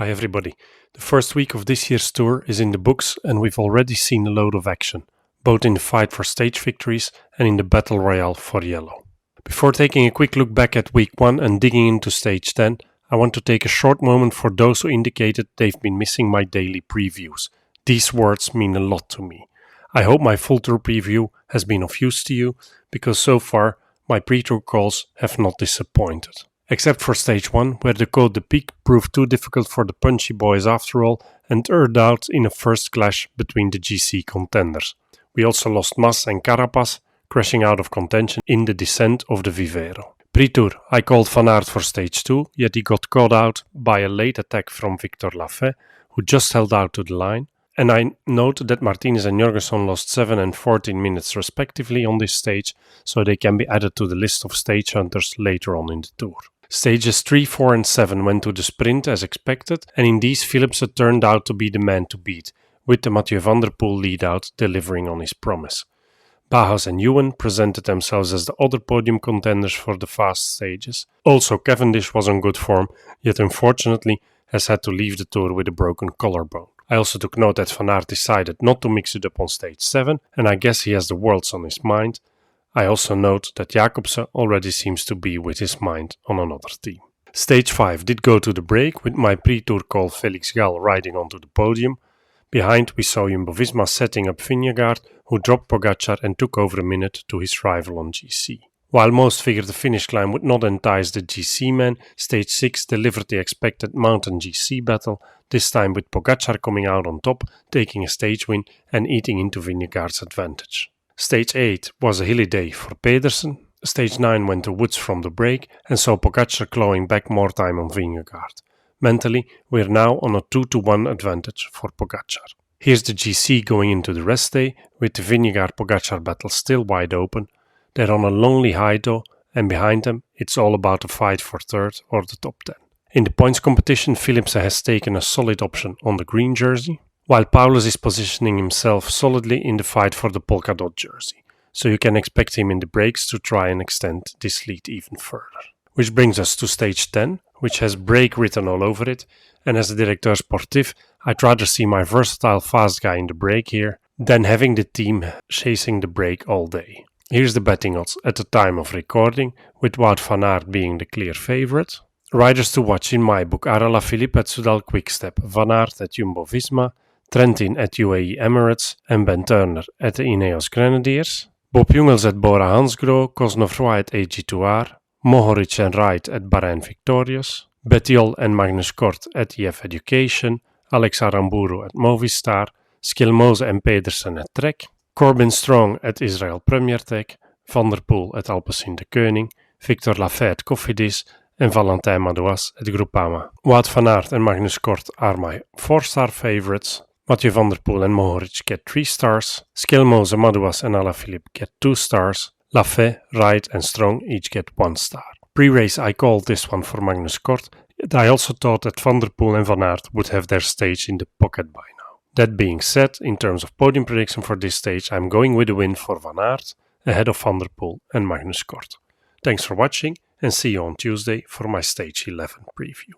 Hi everybody. The first week of this year's tour is in the books and we've already seen a load of action, both in the fight for stage victories and in the battle royale for yellow. Before taking a quick look back at week 1 and digging into stage 10, I want to take a short moment for those who indicated they've been missing my daily previews. These words mean a lot to me. I hope my full tour preview has been of use to you, because so far my pre-tour calls have not disappointed. Except for stage 1, where the Côte de Pique proved too difficult for the punchy boys after all and turned out in a first clash between the GC contenders. We also lost Mas and Carapaz, crashing out of contention in the descent of the Vivero. Pre-tour, I called Van Aert for stage 2, yet he got caught out by a late attack from Victor Lafay, who just held out to the line. And I note that Martinez and Jorgensen lost 7 and 14 minutes respectively on this stage, so they can be added to the list of stage hunters later on in the tour. Stages 3, 4 and 7 went to the sprint as expected, and in these Philipsen turned out to be the man to beat, with the Mathieu van der Poel lead-out delivering on his promise. Bauhaus and Ewan presented themselves as the other podium contenders for the fast stages. Also Cavendish was on good form, yet unfortunately has had to leave the tour with a broken collarbone. I also took note that Van Aert decided not to mix it up on stage 7, and I guess he has the worlds on his mind. I also note that Jacobsen already seems to be with his mind on another team. Stage 5 did go to the break, with my pre-tour call Felix Gall riding onto the podium. Behind we saw Jumbo-Visma setting up Vingegaard, who dropped Pogačar and took over a minute to his rival on GC. While most figured the finish climb would not entice the GC men, stage 6 delivered the expected mountain GC battle, this time with Pogačar coming out on top, taking a stage win and eating into Vingegaard's advantage. Stage 8 was a hilly day for Pedersen. Stage 9 went to woods from the break and saw Pogačar clawing back more time on Vingegaard. Mentally, we are now on a 2-1 advantage for Pogačar. Here's the GC going into the rest day, with the Vingegaard-Pogačar battle still wide open. They're on a lonely high though, and behind them it's all about a fight for third or the top 10. In the points competition, Philipsen has taken a solid option on the green jersey, while Paulus is positioning himself solidly in the fight for the polka dot jersey, so you can expect him in the breaks to try and extend this lead even further. Which brings us to stage 10, which has break written all over it, and as a directeur sportif, I'd rather see my versatile fast guy in the break here than having the team chasing the break all day. Here's the betting odds at the time of recording, with Wout van Aert being the clear favourite. Riders to watch in my book are Alaphilippe at Soudal Quickstep, Van Aert at Jumbo-Visma, Trentin at UAE Emirates and Ben Turner at the Ineos Grenadiers, Bob Jungels at Bora Hansgrohe, Cosnefroy at AG2R, Mohoric and Wright at Bahrain Victorious, Bettiol and Magnus Kort at EF Education, Alex Aramburu at Movistar, Skjelmose and Pedersen at Trek, Corbin Strong at Israel Premier Tech, Van der Poel at Alpecin de Koning, Victor Lafay at Cofidis and Valentin Madouas at Groupama. Wout van Aert and Magnus Kort are my 4-star favorites. Mathieu van der Poel and Mohoric get 3 stars, Skjelmose, Madouas and Alaphilippe get 2 stars, Lafay, Wright and Strong each get 1 star. Pre-race I called this one for Magnus Kort, yet I also thought that Van der Poel and Van Aert would have their stage in the pocket by now. That being said, in terms of podium prediction for this stage, I'm going with a win for Van Aert, ahead of Van der Poel and Magnus Kort. Thanks for watching and see you on Tuesday for my stage 11 preview.